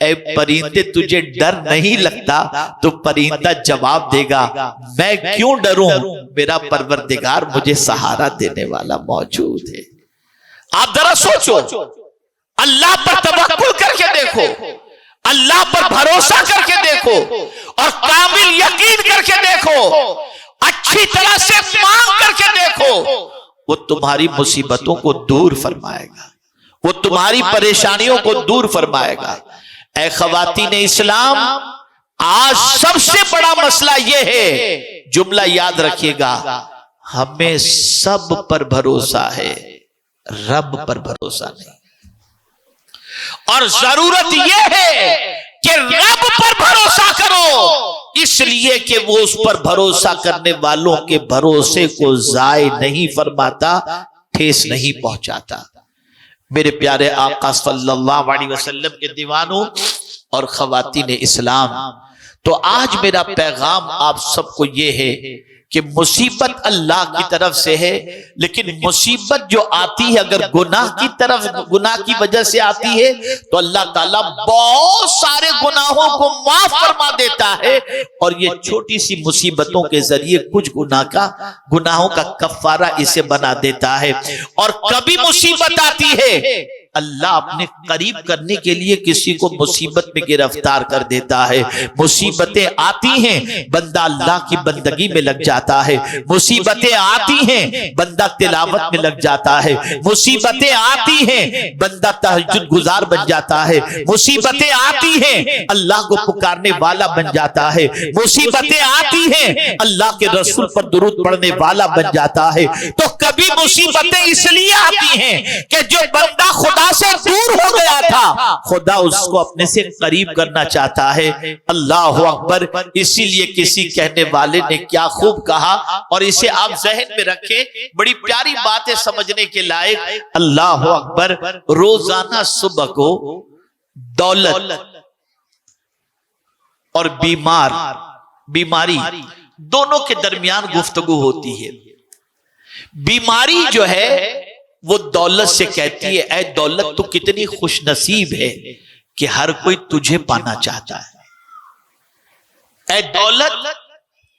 اے پرندے تجھے ڈر نہیں لگتا؟ تو پرندہ جواب دے گا میں کیوں ڈروں، میرا پروردگار مجھے سہارا دینے والا موجود ہے۔ آپ ذرا سوچو، اللہ پر توکل کر کے دیکھو، اللہ پر بھروسہ کر کے دیکھو، اور کامل یقین کر کے دیکھو، اچھی طرح سے مانگ کر کے دیکھو، وہ تمہاری مصیبتوں کو دور فرمائے گا، وہ تمہاری پریشانیوں کو دور فرمائے گا۔ اے خواتین اسلام، آج سب سے بڑا مسئلہ یہ ہے، جملہ یاد رکھیے گا، ہمیں سب پر بھروسہ ہے، رب پر بھروسہ نہیں۔ اور ضرورت یہ ہے کہ رب پر بھروسہ کرو، اس لیے کہ وہ اس پر بھروسہ کرنے والوں کے بھروسے کو ضائع نہیں فرماتا، ٹھیس نہیں پہنچاتا۔ میرے پیارے آقا صلی اللہ علیہ وسلم کے دیوانوں اور خواتین اسلام، تو آج میرا پیغام آپ سب کو یہ ہے کہ مصیبت اللہ کی طرف سے ہے، لیکن مصیبت جو آتی ہے اگر گناہ کی وجہ سے آتی ہے تو اللہ تعالیٰ بہت سارے گناہوں کو معاف فرما دیتا ہے، اور یہ چھوٹی سی مصیبتوں کے ذریعے کچھ گناہوں کا کفارہ اسے بنا دیتا ہے۔ اور کبھی مصیبت آتی ہے، اللہ اپنے قریب کرنے کے لیے کسی کو مصیبت میں گرفتار کر دیتا ہے۔ مصیبتیں آتی ہیں، بندہ اللہ کی بندگی میں لگ جاتا ہے، مصیبتیں آتی ہیں بندہ تلاوت میں لگ جاتا ہے، مصیبتیں آتی ہیں بندہ تہجد گزار بن جاتا ہے، مصیبتیں آتی ہیں اللہ کو پکارنے والا بن جاتا ہے، مصیبتیں آتی ہیں اللہ کے رسول پر درود پڑھنے والا بن جاتا ہے۔ تو کبھی مصیبتیں اس لیے آتی ہیں کہ جو بندہ خدا سے دور ہو گیا تھا، خدا اس کو اپنے سے قریب کرنا چاہتا ہے۔ اللہ اکبر۔ اسی لیے کسی کہنے والے نے کیا خوب کہا، اور اسے آپ ذہن میں رکھیں، بڑی پیاری بات ہے سمجھنے کے لائق۔ اللہ اکبر۔ روزانہ صبح کو دولت اور بیماری دونوں کے درمیان گفتگو ہوتی ہے۔ بیماری جو ہے وہ دولت سے کہتی ہے اے دولت تو کتنی خوش نصیب ہے کہ ہر کوئی تجھے پانا چاہتا ہے۔ اے دولت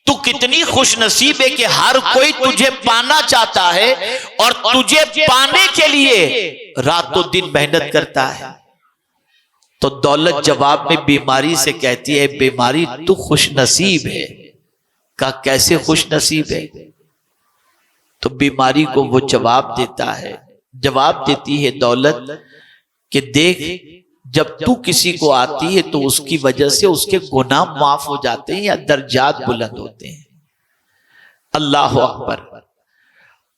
تو کتنی خوش نصیب ہے کہ ہر کوئی تجھے پانا چاہتا ہے، اور تجھے پانے کے لیے رات و دن محنت کرتا ہے۔ تو دولت جواب میں بیماری سے کہتی ہے بیماری تو خوش نصیب ہے۔ کہا کیسے خوش نصیب ہے؟ تو بیماری کو وہ جواب دیتی ہے دولت کہ دیکھ، جب تو کسی کو آتی ہے تو اس کی وجہ سے اس کے گناہ معاف ہو جاتے ہیں یا درجات بلند ہوتے ہیں۔ اللہ اکبر۔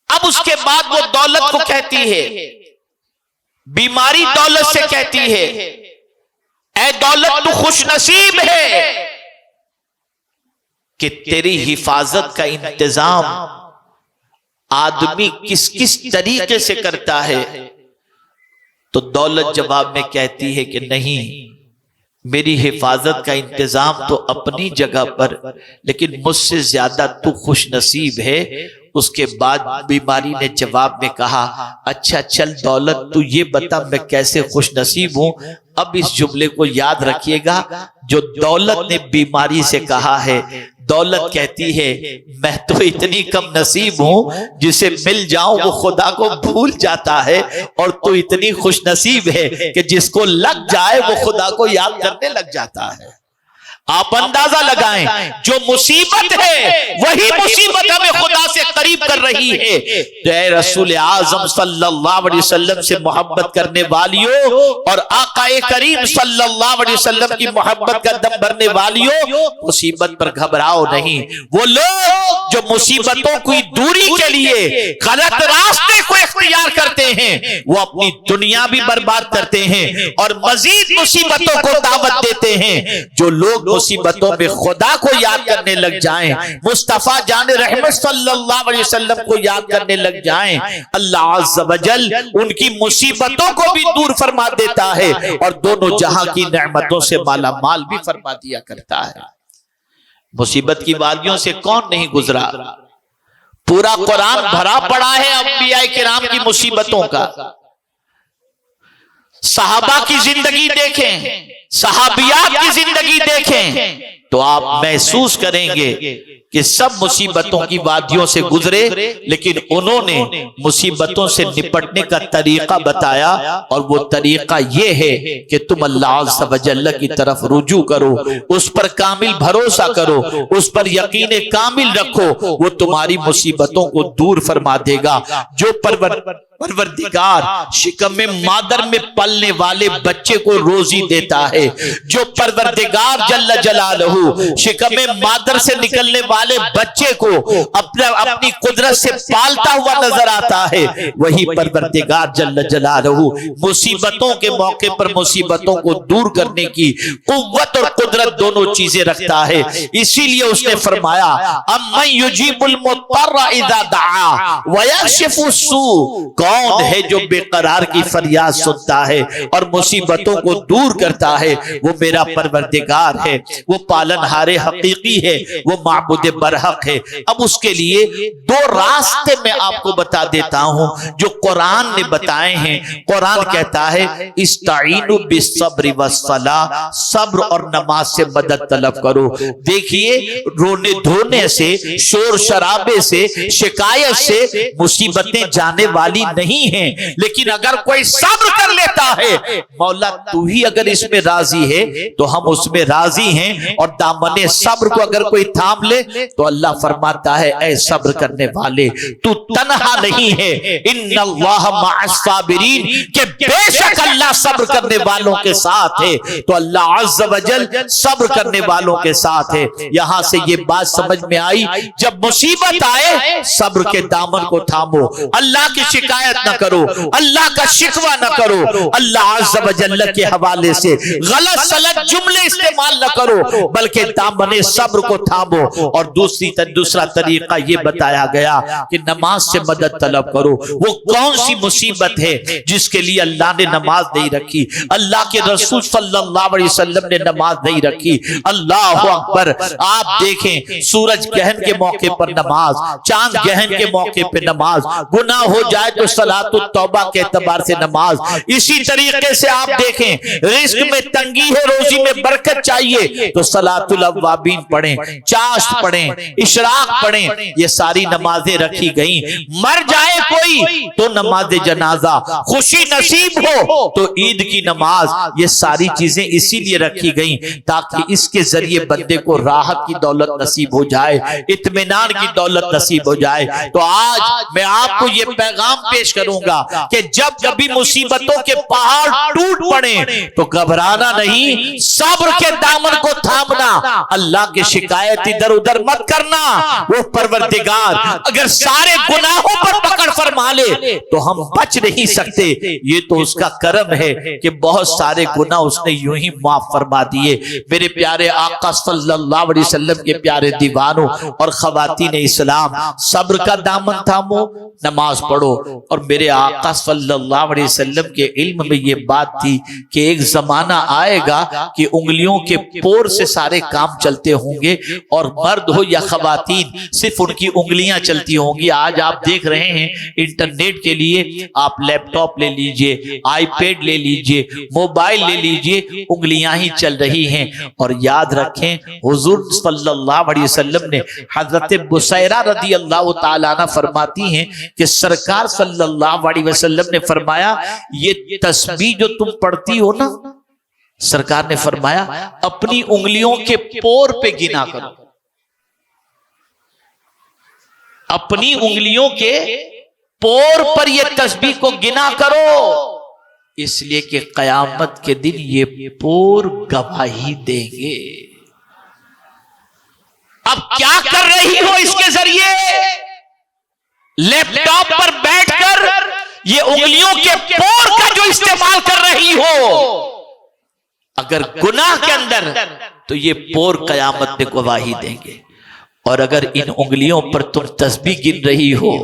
اب اس کے بعد وہ دولت کو کہتی ہے، بیماری دولت سے کہتی ہے اے دولت تو خوش نصیب ہے کہ تیری حفاظت کا انتظام آدمی کس طریقے سے کرتا ہے۔ تو دولت جواب میں کہتی ہے کہ نہیں، میری حفاظت کا انتظام تو اپنی جگہ پر، لیکن مجھ سے زیادہ تو خوش نصیب ہے۔ اس کے بعد بیماری نے جواب میں کہا اچھا چل دولت تو یہ بتا میں کیسے خوش نصیب ہوں۔ اب اس جملے کو یاد رکھیے گا جو دولت نے بیماری سے کہا ہے۔ دولت کہتی ہے میں تو اتنی کم نصیب ہوں جسے مل جاؤں وہ خدا کو بھول جاتا ہے، اور تو اتنی خوش نصیب ہے کہ جس کو لگ جائے وہ خدا کو یاد کرنے لگ جاتا ہے۔ آپ اندازہ لگائیں جو مصیبت ہے وہی مصیبت ہمیں خدا سے قریب کر رہی ہے. تو اے رسول اعظم صلی اللہ علیہ وسلم سے محبت کرنے والیوں اور آقا کریم صلی اللہ علیہ وسلم کی محبت کا دم بھرنے والیوں، مصیبت پر گھبراؤ نہیں. وہ لوگ جو مصیبتوں کی دوری کے لیے غلط راستے کو اختیار کرتے ہیں وہ اپنی دنیا بھی برباد کرتے ہیں اور مزید مصیبتوں کو دعوت دیتے ہیں. جو لوگ مصیبتوں میں خدا کو یاد کرنے لگ جائیں، مصطفیٰ جان رحمت صلی اللہ علیہ وسلم کو یاد کرنے لگ جائیں، اللہ عز و جل ان کی مصیبتوں کو بھی دور فرما دیتا ہے اور دونوں جہاں کی نعمتوں سے مالا مال بھی فرما دیا کرتا ہے. مصیبت کی وادیوں سے کون نہیں گزرا؟ پورا قرآن بھرا پڑا ہے انبیاء کرام کی مصیبتوں کا. صحابہ کی زندگی دیکھیں، صحابیات کی زندگی دیکھیں تو آپ محسوس کریں گے کہ سب مصیبتوں کی وادیوں سے گزرے، لیکن انہوں نے مصیبتوں سے نپٹنے کا طریقہ بتایا، اور وہ طریقہ یہ ہے کہ تم اللہ عز و جل کی طرف رجوع کرو، اس پر کامل بھروسہ کرو، اس پر یقین کامل رکھو، وہ تمہاری مصیبتوں کو دور فرما دے گا. جو پروردگار شکم مادر میں پلنے والے بچے کو روزی دیتا ہے، جو پروردگار جل جلالہ شکم مادر سے نکلنے والے بچے کو اپنی قدرت سے پالتا ہوا نظر آتا ہے، وہی پروردگار جل جلالہ مصیبتوں کے موقع پر مصیبتوں کو دور کرنے کی قوت اور قدرت دونوں چیزیں رکھتا ہے. اسی لیے اس نے فرمایا امن یجیب المضطر اذا دعا ویکشف السوء، کون ہے جو بے قرار کی فریاد سنتا ہے اور مصیبتوں کو دور کرتا ہے؟ وہ میرا پروردگار ہے، وہ پالنہار حقیقی ہے، وہ معبود برحق ہے. اب اس کے لیے دو راستے میں آپ کو بتا دیتا ہوں جو قرآن نے بتائے ہیں. قرآن کہتا ہے استعینوا بالصبر والصلاۃ، صبر اور نماز سے مدد طلب کرو. دیکھیے رونے دھونے سے، شور شرابے سے، شکایت سے مصیبتیں جانے والی نہیں ہیں، لیکن اگر کوئی صبر کر لیتا ہے، مولا تو ہی اگر اس میں راضی ہے تو ہم اس میں راضی ہیں، اور دامن صبر کو اگر کوئی تھام لے تو اللہ فرماتا ہے اے صبر کرنے والے تو تنہا نہیں ہے، ان اللہ مع الصابرین، کہ بے شک اللہ صبر کرنے والوں کے ساتھ ہے. تو اللہ عز و جل صبر کرنے والوں کے ساتھ ہے. یہاں سے یہ بات سمجھ میں آئی جب مصیبت آئے صبر کے دامن کو تھامو، اللہ کی شکایت نہ کرو، اللہ کا شکوہ نہ کرو، اللہ عز و جل کے حوالے سے غلط سلط جملے استعمال نہ کرو، بلکہ دامن صبر کو تھامو. اور دوسرا طریقہ یہ بتایا گیا کہ نماز سے مدد طلب کرو. وہ کون سی مصیبت ہے جس کے لیے اللہ نے نماز نہیں رکھی؟ اللہ کے رسول صلی اللہ علیہ وسلم نے نماز نہیں رکھی. اللہ اکبر. آپ دیکھیں سورج گہن کے موقع پر نماز، چاند گہن کے موقع پہ نماز، گناہ ہو جائے تو صلاۃ التوبہ کے اعتبار سے نماز. اسی طریقے سے آپ دیکھیں رزق میں تنگی ہے، روزی میں برکت چاہیے تو صلاۃ الاوابین پڑھیں، چاشت پڑھیں، اشراق پڑھیں. یہ ساری نمازیں رکھی گئیں. مر جائے کوئی تو نماز جنازہ، خوشی نصیب ہو تو عید کی نماز، یہ ساری چیزیں اسی لیے رکھی گئیں تاکہ اس کے ذریعے بندے کو راحت کی دولت نصیب ہو جائے، اطمینان کی دولت نصیب ہو جائے. تو آج میں آپ کو یہ پیغام پیش کروں گا کہ جب کبھی مصیبتوں کے پہاڑ ٹوٹ پڑیں تو گھبرانا نہیں، صبر کے دامن کو تھامنا، اللہ کی شکایت ادھر ادھر مت کرنا. وہ پروردگار اگر سارے گناہوں پر پکڑ فرما لے تو ہم بچ نہیں سکتے. یہ تو اس کا کرم ہے کہ بہت سارے گناہ اس نے یوں ہی معاف فرما دیے. میرے پیارے آقا صلی اللہ علیہ وسلم کے پیارے دیوانوں اور خواتین اسلام، صبر کا دامن تھامو، نماز پڑھو. اور میرے آقا صلی اللہ علیہ وسلم کے علم میں یہ بات تھی کہ ایک زمانہ آئے گا کہ انگلیوں کے پور سے سارے کام چلتے ہوں گے، اور مرد ہو یا خواتین صرف ان کی انگلیاں چلتی ہوں گی. آج آپ دیکھ رہے ہیں انٹرنیٹ کے لیے آپ لیپ ٹاپ لے لیجئے، آئی پیڈ لے لیجئے، موبائل لے لیجئے، انگلیاں ہی چل رہی ہیں. اور یاد رکھیں حضور صلی اللہ علیہ وسلم نے، حضرت بصیرہ رضی اللہ تعالیٰ عنہ فرماتی ہیں کہ سرکار صلی اللہ علیہ وسلم نے فرمایا یہ تسبیح جو تم پڑھتی ہو نا، سرکار نے فرمایا اپنی انگلیوں کے پور پہ گنا کرو، اپنی انگلیوں کے پور پر یہ تسبیح کو گنا کرو، اس لیے کہ قیامت کے دن یہ پور گواہی دیں گے۔ اب کیا کر رہی ہو اس کے ذریعے؟ لیپ ٹاپ پر بیٹھ کر یہ انگلیوں کے پور کا جو استعمال کر رہی ہو، اگر گناہ کے اندر تو یہ پور قیامت میں گواہی دیں گے، اور اگر ان انگلیوں پر تم تسبیح گن رہی ہو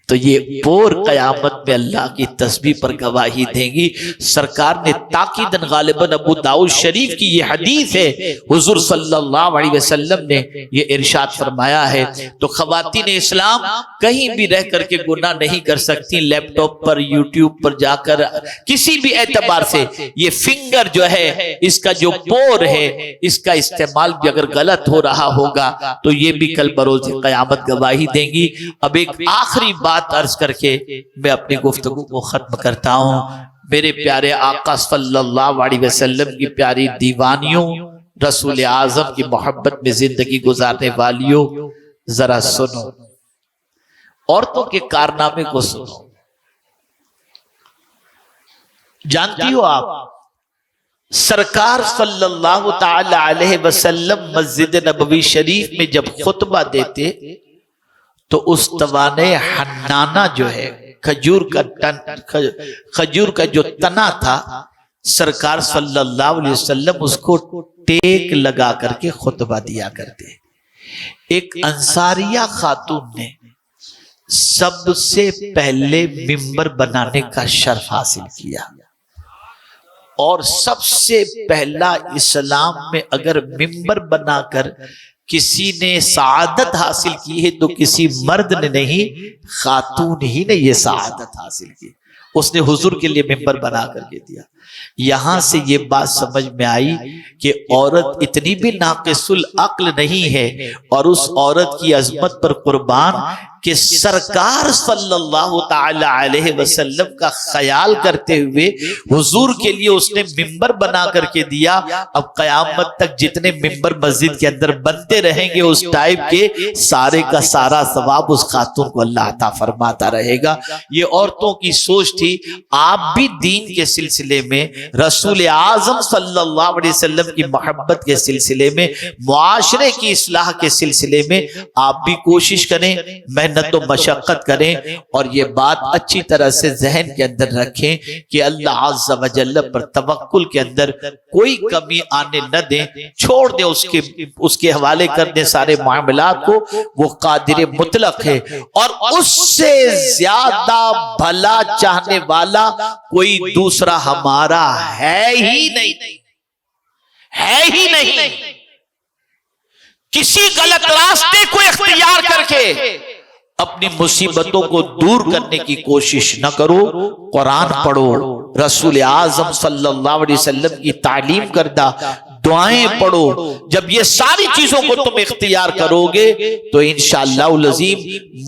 تو یہ پور قیامت میں اللہ کی تسبیح پر گواہی دیں گی۔ سرکار نے تاکیدن غالباً ابو داؤد شریف کی یہ حدیث ہے، حضور صلی اللہ علیہ وسلم نے یہ ارشاد فرمایا ہے۔ تو خواتین اسلام کہیں بھی رہ کر کے گناہ نہیں کر سکتی، لیپ ٹاپ پر، یوٹیوب پر جا کر، کسی بھی اعتبار سے یہ فنگر جو ہے، اس کا جو پور ہے، اس کا استعمال بھی اگر غلط ہو رہا ہوگا تو یہ بھی کل بروز قیامت گواہی دیں گی۔ اب ایک آخری بات عرض کر کے میں اپنی گفتگو کو ختم کرتا ہوں۔ میرے پیارے آقا صلی اللہ علیہ وسلم کی پیاری دیوانیوں، رسول اعظم کی محبت میں زندگی گزارنے والیوں، ذرا سنو، عورتوں کے کارنامے کو سنو۔ جانتی ہو آپ سرکار صلی اللہ تعالی علیہ وسلم مسجد نبوی شریف میں جب خطبہ دیتے تو اس توانے حنانہ جو ہے، کھجور کا جو تنا تھا، سرکار صلی اللہ علیہ وسلم اس کو ٹیک لگا کر کے خطبہ دیا کرتے۔ ایک انصاریہ خاتون نے سب سے پہلے ممبر بنانے کا شرف حاصل کیا، اور سب سے پہلا اسلام میں اگر ممبر بنا کر کسی نے سعادت حاصل کی ہے تو کسی مرد نے نہیں، خاتون ہی نے یہ سعادت حاصل کی۔ اس نے حضور کے لیے ممبر بنا کر کے دیا۔ یہاں سے یہ بات سمجھ میں آئی کہ عورت اتنی بھی ناقص العقل نہیں ہے، اور اس عورت کی عظمت پر قربان کہ سرکار صلی اللہ تعالی علیہ وسلم کا خیال کرتے ہوئے حضور کے لیے اس نے ممبر بنا کر کے دیا۔ اب قیامت تک جتنے ممبر مسجد کے اندر بنتے رہیں گے اس ٹائپ کے، سارے کا سارا ثواب اس خاتون کو اللہ عطا فرماتا رہے گا۔ یہ عورتوں کی سوچ تھی۔ آپ بھی دین کے سلسلے میں، رسول اعظم صلی اللہ علیہ وسلم کی محبت کے سلسلے میں، معاشرے کی اصلاح کے سلسلے میں آپ بھی کوشش کریں، محنت و مشقت کریں، اور یہ بات اچھی طرح سے ذہن کے اندر رکھیں کہ اللہ عز و جل پر توکل کے اندر کوئی کمی آنے نہ دیں، چھوڑ دیں، اس کے حوالے کر دیں سارے معاملات کو۔ وہ قادر مطلق ہے، اور اس سے زیادہ بھلا چاہنے والا کوئی دوسرا ہمارا ہے ہی نہیں، ہے ہی نہیں۔ کسی غلط راستے کو اختیار کر کے اپنی مصیبتوں کو دور کرنے کی کوشش نہ کرو۔ قرآن پڑھو، رسول اعظم صلی اللہ علیہ وسلم کی تعلیم کردہ دعائیں پڑھو۔ جب یہ ساری چیزوں کو تم اختیار کرو گے تو انشاءاللہ العظیم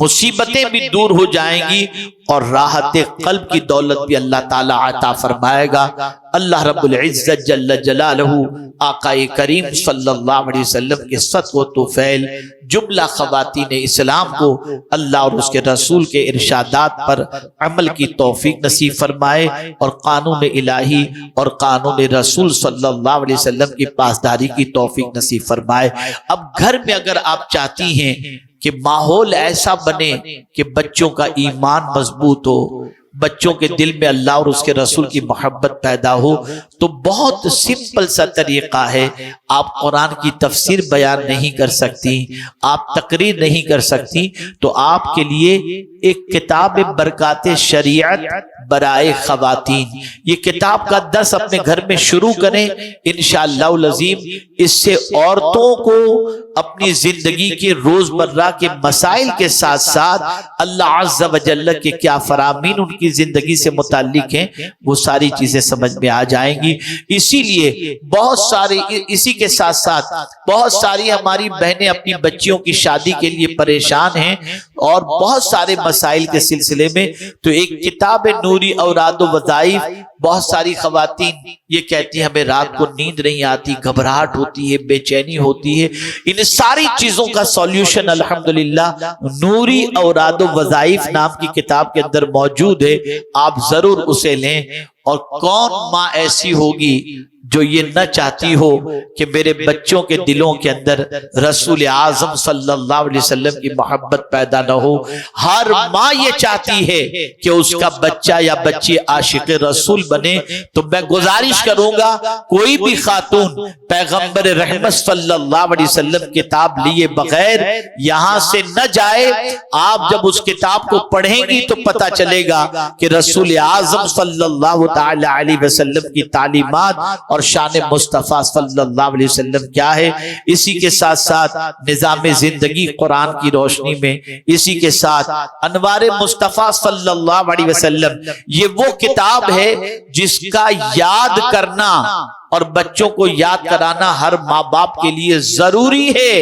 مصیبتیں بھی دور ہو جائیں گی، اور راحت قلب کی دولت بھی اللہ تعالی عطا فرمائے گا۔ اللہ رب العزت جل جلالہ آقا کریم صلی اللہ علیہ وسلم کے صدق و طفیل جملہ خواتین اسلام کو اللہ اور اس کے رسول کے ارشادات پر عمل کی توفیق نصیب فرمائے، اور قانون الہی اور قانون رسول صلی اللہ علیہ وسلم کی پاسداری کی توفیق نصیب فرمائے۔ اب گھر میں اگر آپ چاہتی ہیں کہ ماحول ایسا بنے کہ بچوں کا ایمان مضبوط ہو، بچوں کے دل میں اللہ اور اس کے رسول کی محبت پیدا ہو، تو بہت سمپل سا طریقہ ہے۔ آپ قرآن کی تفسیر بیان نہیں کر سکتی، آپ تقریر نہیں کر سکتی، تو آپ کے لیے ایک کتاب برکات شریعت برائے خواتین، یہ کتاب کا درس اپنے گھر میں شروع کریں انشاءاللہ العظیم۔ اس سے عورتوں کو اپنی زندگی کے روزمرہ کے مسائل کے ساتھ ساتھ اللہ عز و جل کے کیا فرامین ان کی زندگی سے متعلق ہیں وہ ساری چیزیں سمجھ میں آ جائیں گی۔ اسی لیے اسی کے ساتھ ساتھ بہت ساری ہماری بہنیں اپنی بچیوں کی شادی کے لیے پریشان ہیں، اور بہت سارے مسائل کے سلسلے میں، تو ایک کتاب نوری اوراد و وظائف بہت ساری خواتین یہ کہتی ہیں ہمیں رات کو نیند نہیں آتی، گھبراہٹ ہوتی ہے، بے چینی ہوتی ہے۔ ان ساری چیزوں کا سولیوشن الحمدللہ نوری اوراد و وظائف نام کی کتاب کے اندر موجود ہے، آپ ضرور اسے لیں۔ اور کون ماں ایسی ہوگی جو یہ نہ چاہتی ہو کہ میرے بچوں کے دلوں کے اندر رسول اعظم صلی اللہ علیہ وسلم کی محبت پیدا نہ ہو؟ ہر ماں یہ چاہتی ہے کہ اس کا بچہ یا بچی عاشق رسول بنے۔ تو میں گزارش کروں گا کوئی بھی خاتون پیغمبر رحمت صلی اللہ علیہ وسلم کتاب لیے بغیر یہاں سے نہ جائے۔ آپ جب اس کتاب کو پڑھیں گی تو پتہ چلے گا کہ رسول اعظم صلی اللہ تعالی علیہ وسلم کی تعلیمات اور شان مصطفیٰ صلی اللہ علیہ وسلم کیا ہے۔ اسی کے ساتھ ساتھ نظام زندگی قرآن کی روشنی میں، اسی کے ساتھ انوار مصطفیٰ صلی اللہ علیہ وسلم، یہ وہ کتاب ہے جس کا یاد کرنا اور بچوں کو یاد کرانا ہر ماں باپ کے لیے ضروری ہے،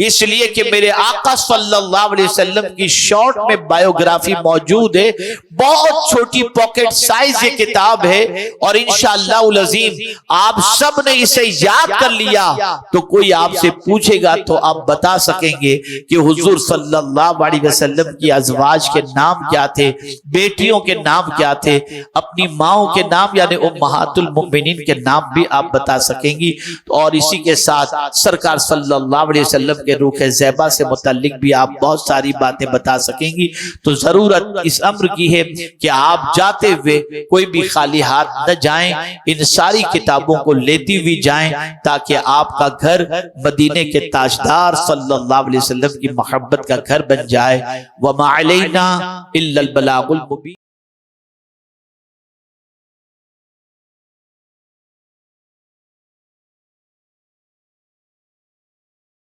اس لیے کہ میرے آقا صلی اللہ علیہ وسلم کی شارٹ میں بائیوگرافی موجود ہے، بہت چھوٹی پاکٹ سائز یہ کتاب ہے، اور انشاءاللہ العظیم آپ سب نے اسے یاد کر لیا تو کوئی آپ سے پوچھے گا تو آپ بتا سکیں گے کہ حضور صلی اللہ علیہ وسلم کی ازواج کے نام کیا تھے، بیٹیوں کے نام کیا تھے، اپنی ماؤں کے نام یعنی امہات المؤمنین کے نام بھی آپ بتا سکیں گی۔ اور اسی کے ساتھ سرکار صلی اللہ علیہ وسلم کے روح زیبا سے متعلق بھی آپ بہت ساری باتیں بتا سکیں گی۔ تو ضرورت اس امر کی ہے کہ آپ جاتے ہوئے کوئی بھی خالی ہاتھ نہ جائیں، ان ساری کتابوں کو لیتی ہوئی جائیں تاکہ آپ کا گھر مدینے کے تاجدار صلی اللہ علیہ وسلم کی محبت کا گھر بن جائے۔ وَمَا عَلَيْنَا إِلَّا الْبَلَاغُ الْمُبِينُ۔